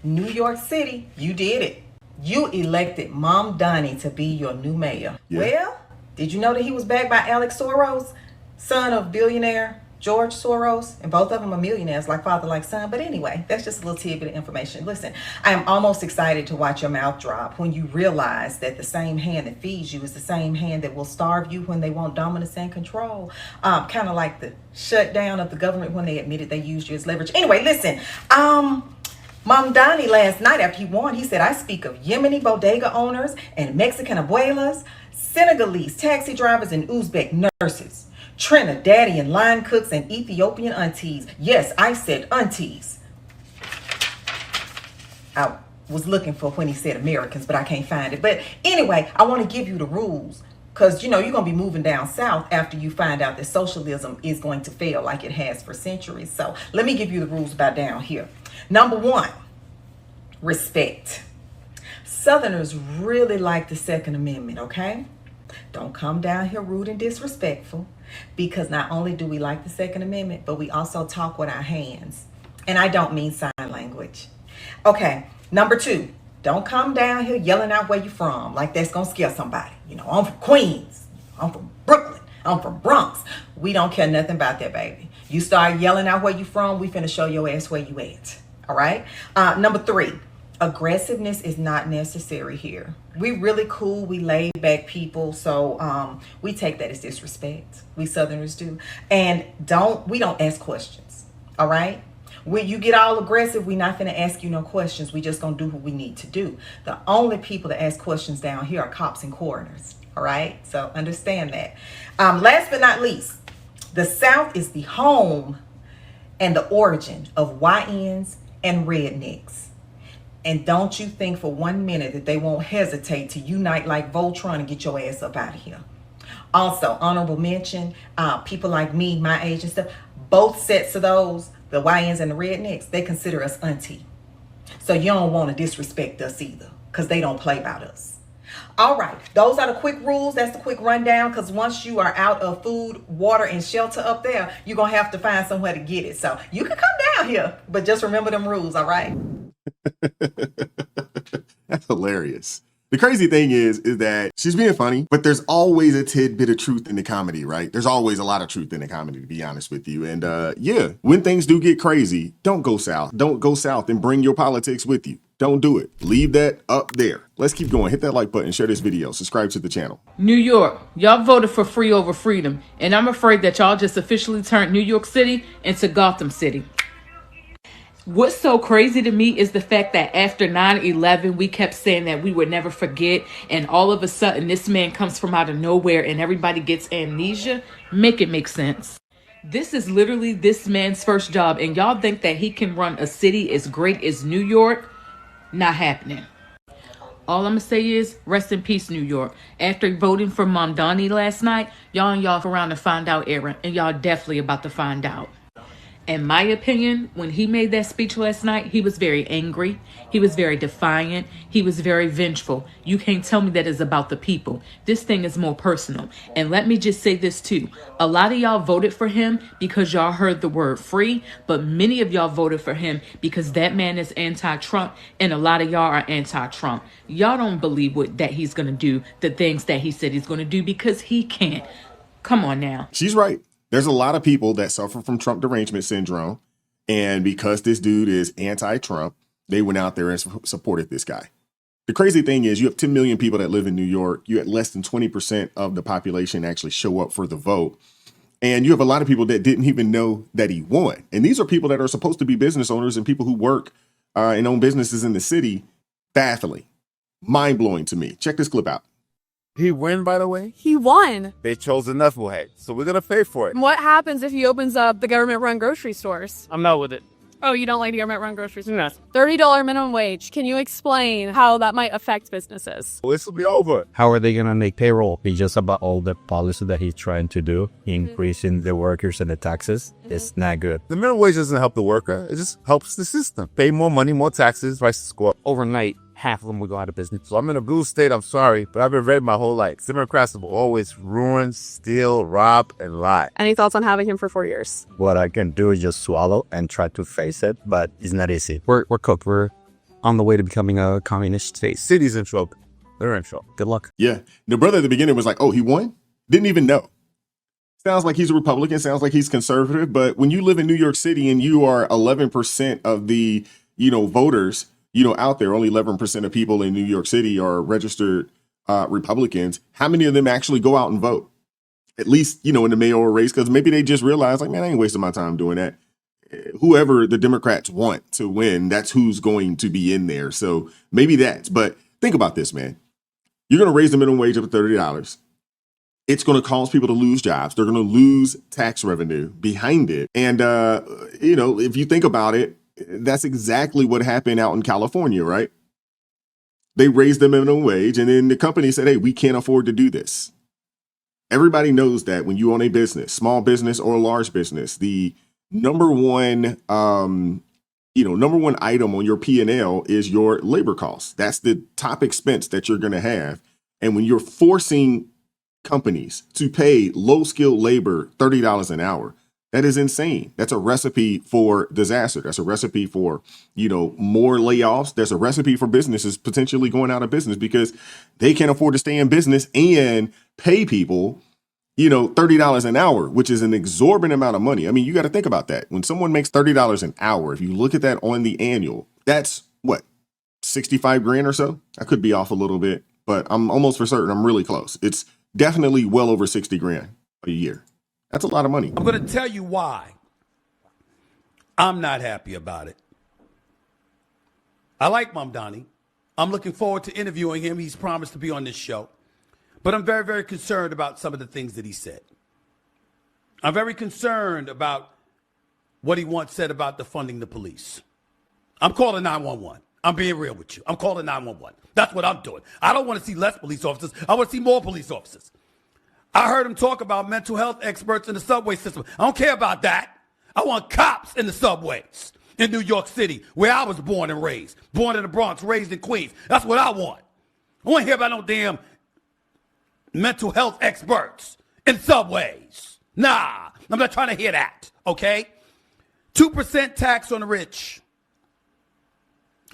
New York City, you did it. You elected Mom Donnie to be your new mayor. Yeah. Well, did you know that he was backed by Alex Soros, son of billionaire George Soros? And both of them are millionaires, like father, like son. But anyway, that's just a little tidbit of information. Listen, I am almost excited to watch your mouth drop when you realize that the same hand that feeds you is the same hand that will starve you when they want dominance and control. Kind of like the shutdown of the government when they admitted they used you as leverage. Anyway, listen, Mom Donnie last night after he won, he said, I speak of Yemeni bodega owners and Mexican abuelas, Senegalese taxi drivers and Uzbek nurses, Trinidadian line cooks and Ethiopian aunties. Yes, I said aunties. I was looking for when he said Americans, but I can't find it. But anyway, I want to give you the rules because, you know, you're going to be moving down south after you find out that socialism is going to fail like it has for centuries. So let me give you the rules about down here. Number one, respect. Southerners really like the Second Amendment, okay? Don't come down here rude and disrespectful, because not only do we like the Second Amendment, but we also talk with our hands. And I don't mean sign language. Okay, number two, don't come down here yelling out where you're from like that's going to scare somebody. You know, I'm from Queens. I'm from Brooklyn. I'm from Bronx. We don't care nothing about that, baby. You start yelling out where you from, we finna show your ass where you at. All right? Number three, aggressiveness is not necessary here. We really cool, we laid back people, so we take that as disrespect. We Southerners do. And we don't ask questions. All right? When you get all aggressive, we're not gonna ask you no questions. We just gonna do what we need to do. The only people that ask questions down here are cops and coroners. All right? So understand that. Last but not least, the South is the home and the origin of YNs and rednecks. And don't you think for 1 minute that they won't hesitate to unite like Voltron and get your ass up out of here. Also, honorable mention, people like me, my age and stuff, both sets of those, the YNs and the rednecks, they consider us auntie. So you don't want to disrespect us either, because they don't play about us. All right, those are the quick rules. That's the quick rundown, because once you are out of food, water, and shelter up there, you're going to have to find somewhere to get it. So you can come down here, but just remember them rules, all right? That's hilarious. The crazy thing is that she's being funny, but there's always a tidbit of truth in the comedy, right? There's always a lot of truth in the comedy, to be honest with you. And yeah, when things do get crazy, don't go south. Don't go south and bring your politics with you. Don't do it. Leave that up there. Let's keep going. Hit that like button, share this video, subscribe to the channel. New York, y'all voted for free over freedom, and I'm afraid that y'all just officially turned New York City into Gotham City. What's so crazy to me is the fact that after 9/11, we kept saying that we would never forget, and all of a sudden this man comes from out of nowhere and everybody gets amnesia. Make it make sense. This is literally this man's first job, and y'all think that he can run a city as great as New York? Not happening. All I'm gonna say is rest in peace, New York. After voting for Mom Donnie last night, y'all and y'all around to find out, Aaron, and y'all definitely about to find out. In my opinion, when he made that speech last night, he was very angry. He was very defiant. He was very vengeful. You can't tell me that is about the people. This thing is more personal. And let me just say this too. A lot of y'all voted for him because y'all heard the word free, but many of y'all voted for him because that man is anti-Trump, and a lot of y'all are anti-Trump. Y'all don't believe that he's going to do the things that he said he's going to do because he can't. Come on now. She's right. There's a lot of people that suffer from Trump derangement syndrome. And because this dude is anti-Trump, they went out there and supported this guy. The crazy thing is you have 10 million people that live in New York. You had less than 20% of the population actually show up for the vote. And you have a lot of people that didn't even know that he won. And these are people that are supposed to be business owners and people who work and own businesses in the city. Baffling. Mind-blowing to me. Check this clip out. He won, by the way? He won. They chose a knucklehead, so we're going to pay for it. What happens if he opens up the government-run grocery stores? I'm not with it. Oh, you don't like the government-run grocery stores? No. $30 minimum wage. Can you explain how that might affect businesses? Well, this will be over. How are they going to make payroll? It's just about all the policy that he's trying to do, increasing the workers and the taxes. It's not good. The minimum wage doesn't help the worker. It just helps the system. Pay more money, more taxes, prices go up. Overnight, half of them would go out of business. So I'm in a blue state, I'm sorry, but I've been ready my whole life. Democrats will always ruin, steal, rob, and lie. Any thoughts on having him for 4 years? What I can do is just swallow and try to face it, but it's not easy. We're cooked. We're on the way to becoming a communist state. City's in trouble. They're in trouble. Good luck. Yeah. The brother at the beginning was like, oh, he won? Didn't even know. Sounds like he's a Republican, sounds like he's conservative, but when you live in New York City and you are 11% of the, voters, out there, only 11% of people in New York City are registered Republicans, how many of them actually go out and vote? At least, in the mayoral race, because maybe they just realize, like, man, I ain't wasting my time doing that. Whoever the Democrats want to win, that's who's going to be in there. So maybe that's, but think about this, man. You're going to raise the minimum wage up to $30. It's going to cause people to lose jobs. They're going to lose tax revenue behind it. And, if you think about it, that's exactly what happened out in California, right? They raised the minimum wage and then the company said, hey, we can't afford to do this. Everybody knows that when you own a business, small business or large business, the number one item on your P&L is your labor costs. That's the top expense that you're going to have. And when you're forcing companies to pay low-skilled labor $30 an hour, that is insane. That's a recipe for disaster. That's a recipe for, more layoffs. There's a recipe for businesses potentially going out of business because they can't afford to stay in business and pay people, $30 an hour, which is an exorbitant amount of money. I mean, you got to think about that. When someone makes $30 an hour, if you look at that on the annual, that's what, 65 grand or so? I could be off a little bit, but I'm almost for certain I'm really close. It's definitely well over 60 grand a year. That's a lot of money. I'm going to tell you why I'm not happy about it. I like Mamdani. I'm looking forward to interviewing him. He's promised to be on this show. But I'm very, very concerned about some of the things that he said. I'm very concerned about what he once said about defunding the police. I'm calling 911. I'm being real with you. I'm calling 911. That's what I'm doing. I don't want to see less police officers. I want to see more police officers. I heard him talk about mental health experts in the subway system. I don't care about that. I want cops in the subways in New York City, where I was born and raised. Born in the Bronx, raised in Queens. That's what I want. I want to hear about no damn mental health experts in subways. Nah, I'm not trying to hear that, okay? 2% tax on the rich.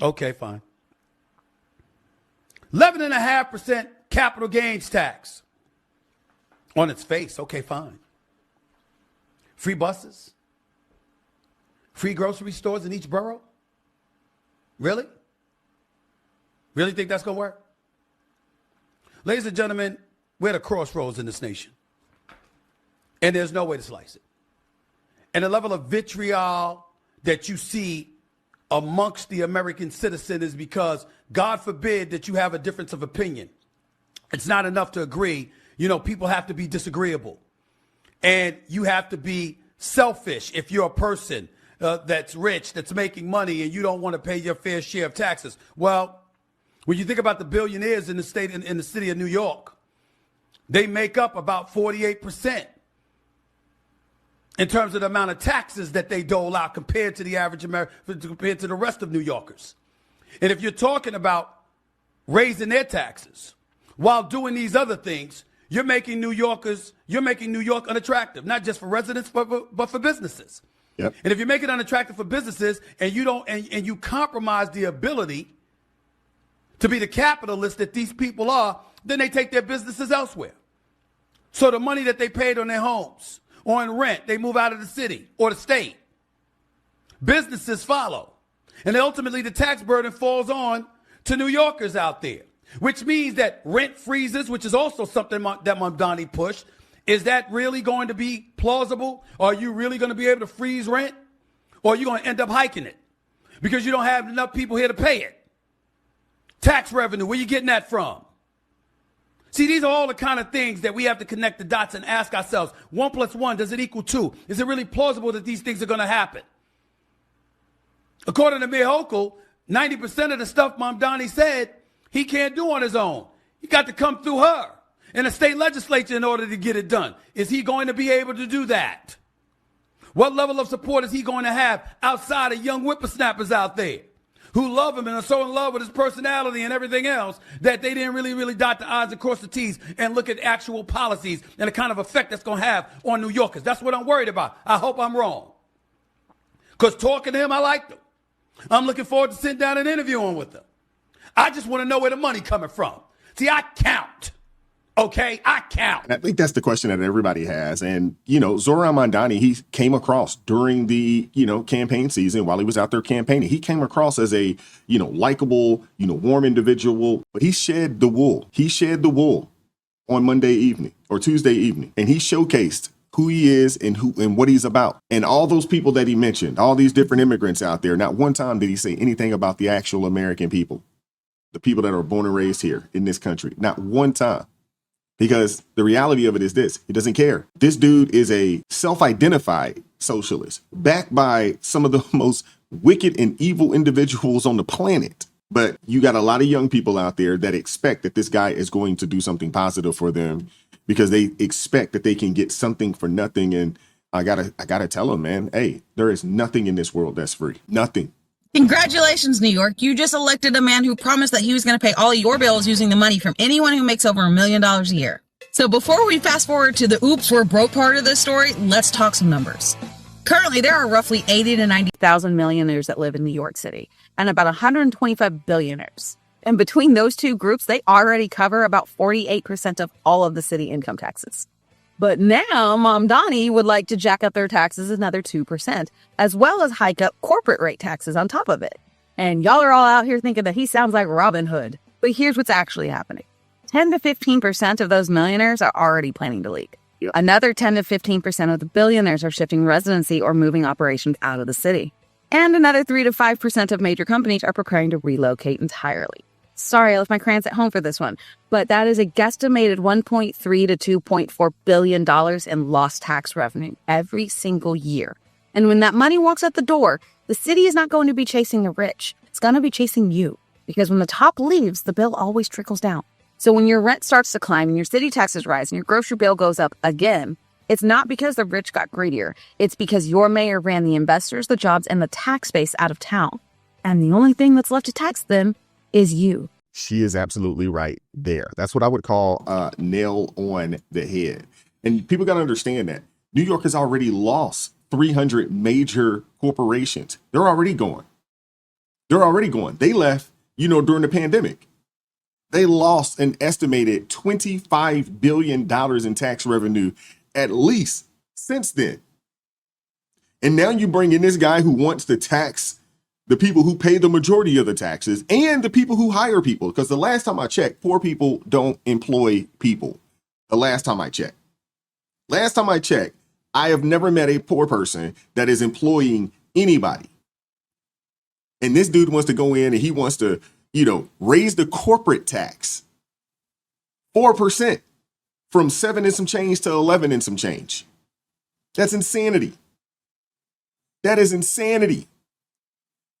Okay, fine. 11.5% capital gains tax. On its face, okay, fine. Free buses? Free grocery stores in each borough? Really? Really think that's going to work? Ladies and gentlemen, we're at a crossroads in this nation. And there's no way to slice it. And the level of vitriol that you see amongst the American citizen is because, God forbid, that you have a difference of opinion. It's not enough to agree. People have to be disagreeable. And you have to be selfish if you're a person that's rich, that's making money, and you don't want to pay your fair share of taxes. Well, when you think about the billionaires in the state, in the city of New York, they make up about 48% in terms of the amount of taxes that they dole out compared to the average American, compared to the rest of New Yorkers. And if you're talking about raising their taxes while doing these other things, you're making New York unattractive, not just for residents, but for businesses. Yep. And if you make it unattractive for businesses and you don't, and you compromise the ability to be the capitalist that these people are, then they take their businesses elsewhere. So the money that they paid on their homes or in rent, they move out of the city or the state. Businesses follow. And ultimately the tax burden falls on to New Yorkers out there. Which means that rent freezes, which is also something that Mamdani pushed. Is that really going to be plausible? Are you really going to be able to freeze rent? Or are you going to end up hiking it? Because you don't have enough people here to pay it. Tax revenue, where you getting that from? See, these are all the kind of things that we have to connect the dots and ask ourselves. 1 + 1, does it equal 2? Is it really plausible that these things are going to happen? According to Mayor Hochul, 90% of the stuff Mamdani said he can't do on his own. He got to come through her and the state legislature in order to get it done. Is he going to be able to do that? What level of support is he going to have outside of young whippersnappers out there who love him and are so in love with his personality and everything else that they didn't really dot the I's and cross the T's and look at actual policies and the kind of effect that's going to have on New Yorkers? That's what I'm worried about. I hope I'm wrong. Because talking to him, I liked him. I'm looking forward to sitting down and interviewing with them. I just want to know where the money coming from. See, I count. Okay, I count. And I think that's the question that everybody has. And, Zoran Mandani, he came across during the, campaign season while he was out there campaigning. He came across as a, likable, warm individual, but he shed the wool. He shed the wool on Monday evening or Tuesday evening. And he showcased who he is and what he's about. And all those people that he mentioned, all these different immigrants out there, not one time did he say anything about the actual American people, the people that are born and raised here in this country. Not one time. Because the reality of it is this: he doesn't care. This dude is a self-identified socialist, backed by some of the most wicked and evil individuals on the planet. But you got a lot of young people out there that expect that this guy is going to do something positive for them because they expect that they can get something for nothing. And I gotta tell them, man, hey, there is nothing in this world that's free. Nothing. Congratulations, New York. You just elected a man who promised that he was going to pay all your bills using the money from anyone who makes over $1 million a year. So before we fast forward to the oops, we're broke part of this story, let's talk some numbers. Currently, there are roughly 80 to 90,000 millionaires that live in New York City and about 125 billionaires. And between those two groups, they already cover about 48% of all of the city income taxes. But now Mom Donnie would like to jack up their taxes another 2%, as well as hike up corporate rate taxes on top of it. And y'all are all out here thinking that he sounds like Robin Hood. But here's what's actually happening. 10 to 15% of those millionaires are already planning to leave. Another 10 to 15% of the billionaires are shifting residency or moving operations out of the city. And another 3 to 5% of major companies are preparing to relocate entirely. Sorry, I left my crayons at home for this one, but that is a guesstimated $1.3 to $2.4 billion in lost tax revenue every single year. And when that money walks out the door, the city is not going to be chasing the rich. It's going to be chasing you. Because when the top leaves, the bill always trickles down. So when your rent starts to climb and your city taxes rise and your grocery bill goes up again, it's not because the rich got greedier. It's because your mayor ran the investors, the jobs, and the tax base out of town. And the only thing that's left to tax them is you. She is absolutely right there. That's what I would call nail on the head. And people got to understand that New York has already lost 300 major corporations. They're already gone. They left, during the pandemic. They lost an estimated $25 billion in tax revenue at least since then. And now you bring in this guy who wants to tax the people who pay the majority of the taxes and the people who hire people. Because the last time I checked, poor people don't employ people. The last time I checked, I have never met a poor person that is employing anybody. And this dude wants to go in and he wants to, raise the corporate tax 4% from 7 and some change to 11 and some change. That's insanity. That is insanity.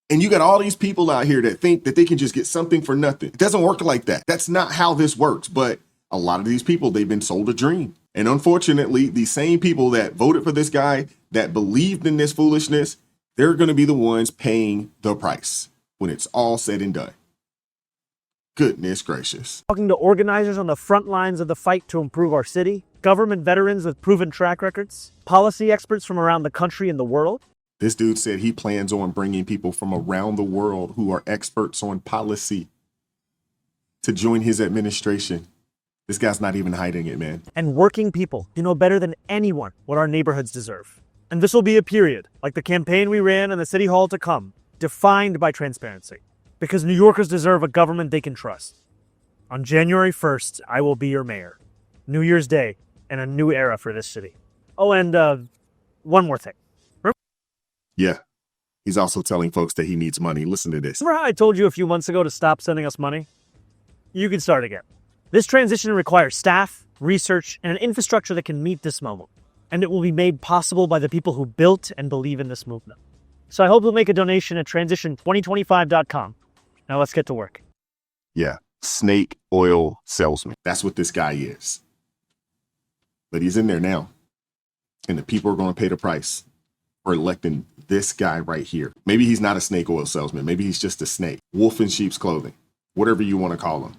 And you got all these people out here that think that they can just get something for nothing. It doesn't work like that. That's not how this works. But a lot of these people, they've been sold a dream. And unfortunately, the same people that voted for this guy, that believed in this foolishness, they're going to be the ones paying the price when it's all said and done. Goodness gracious. Talking to organizers on the front lines of the fight to improve our city, government veterans with proven track records, policy experts from around the country and the world. This dude said he plans on bringing people from around the world who are experts on policy to join his administration. This guy's not even hiding it, man. And working people who know better than anyone what our neighborhoods deserve. And this will be a period, like the campaign we ran in the city hall to come, defined by transparency. Because New Yorkers deserve a government they can trust. On January 1st, I will be your mayor. New Year's Day and a new era for this city. Oh, and one more thing. Yeah, he's also telling folks that he needs money. Listen to this. Remember how I told you a few months ago to stop sending us money? You can start again. This transition requires staff, research, and an infrastructure that can meet this moment. And it will be made possible by the people who built and believe in this movement. So I hope you'll make a donation at transition2025.com. Now let's get to work. Yeah, snake oil salesman. That's what this guy is. But he's in there now. And the people are going to pay the price for electing this guy right here. Maybe he's not a snake oil salesman. Maybe he's just a snake. Wolf in sheep's clothing. Whatever you want to call him.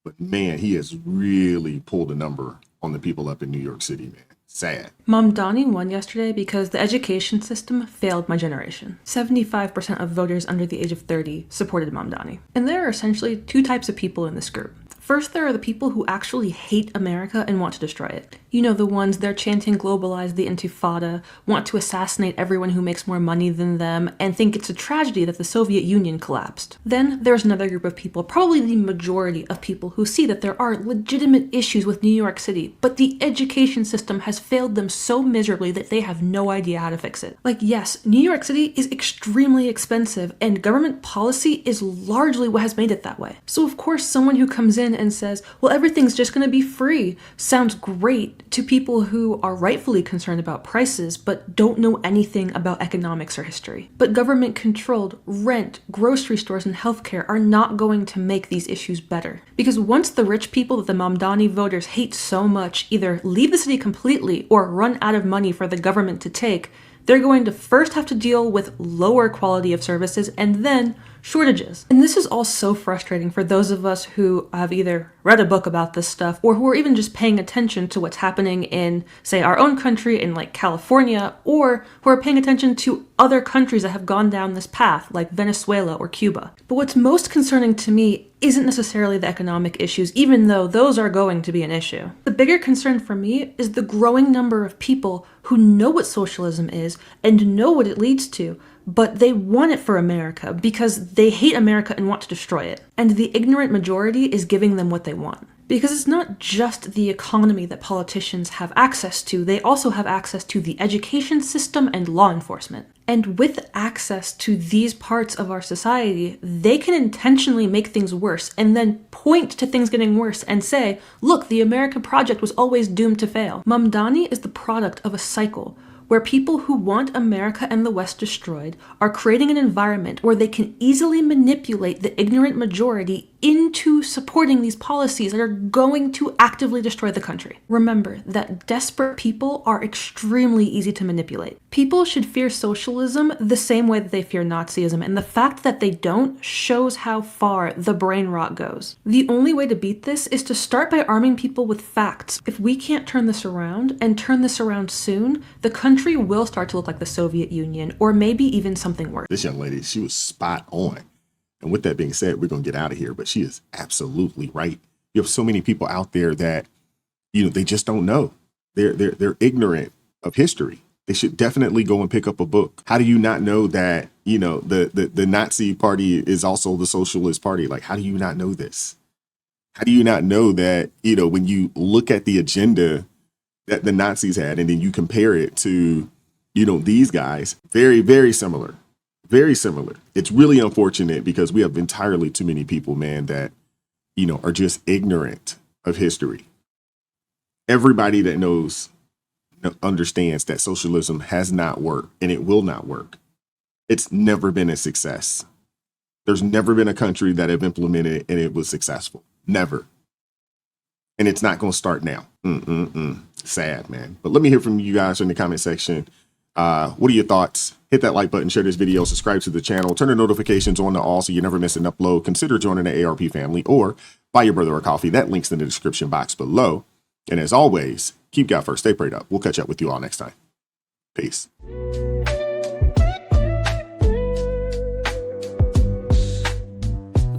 But man, he has really pulled a number on the people up in New York City, man. Sad. Mamdani won yesterday because the education system failed my generation. 75% of voters under the age of 30 supported Mamdani. And there are essentially two types of people in this group. First, there are the people who actually hate America and want to destroy it. You know, the ones they're chanting globalize the Intifada, want to assassinate everyone who makes more money than them, and think it's a tragedy that the Soviet Union collapsed. Then there's another group of people, probably the majority of people, who see that there are legitimate issues with New York City, but the education system has failed them so miserably that they have no idea how to fix it. Like, yes, New York City is extremely expensive, and government policy is largely what has made it that way. So of course, someone who comes in and says, well, everything's just going to be free, sounds great to people who are rightfully concerned about prices but don't know anything about economics or history. But government-controlled rent, grocery stores, and healthcare are not going to make these issues better. Because once the rich people that the Mamdani voters hate so much either leave the city completely or run out of money for the government to take, they're going to first have to deal with lower quality of services and then shortages. And this is all so frustrating for those of us who have either read a book about this stuff or who are even just paying attention to what's happening in, say, our own country in like California, or who are paying attention to other countries that have gone down this path, like Venezuela or Cuba. But what's most concerning to me isn't necessarily the economic issues, even though those are going to be an issue. The bigger concern for me is the growing number of people who know what socialism is and know what it leads to, but they want it for America because they hate America and want to destroy it. And the ignorant majority is giving them what they want. Because it's not just the economy that politicians have access to, they also have access to the education system and law enforcement. And with access to these parts of our society, they can intentionally make things worse and then point to things getting worse and say, look, the American project was always doomed to fail. Mamdani is the product of a cycle where people who want America and the West destroyed are creating an environment where they can easily manipulate the ignorant majority into supporting these policies that are going to actively destroy the country. Remember that desperate people are extremely easy to manipulate. People should fear socialism the same way that they fear Nazism, and the fact that they don't shows how far the brain rot goes. The only way to beat this is to start by arming people with facts. If we can't turn this around, and turn this around soon, the country will start to look like the Soviet Union, or maybe even something worse. This young lady, she was spot on. And with that being said, we're going to get out of here, but she is absolutely right. You have so many people out there that, they just don't know. They're ignorant of history. They should definitely go and pick up a book. How do you not know that, the Nazi party is also the socialist party? Like, how do you not know this? How do you not know that, when you look at the agenda that the Nazis had and then you compare it to, these guys, very, very similar. Very similar. It's really unfortunate because we have entirely too many people, man, that, are just ignorant of history. Everybody that knows, understands that socialism has not worked and it will not work. It's never been a success. There's never been a country that have implemented it and it was successful. Never. And it's not going to start now. Sad, man. But let me hear from you guys in the comment section. What are your thoughts? Hit that like button, share this video, subscribe to the channel, turn the notifications on to all so you never miss an upload. Consider joining the ARP family or buy your brother a coffee. That link's in the description box below. And as always, keep God first, stay prayed up. We'll catch up with you all next time. Peace.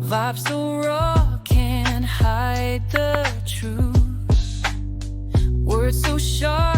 Vibes so raw, can't hide the truth. Words so sharp.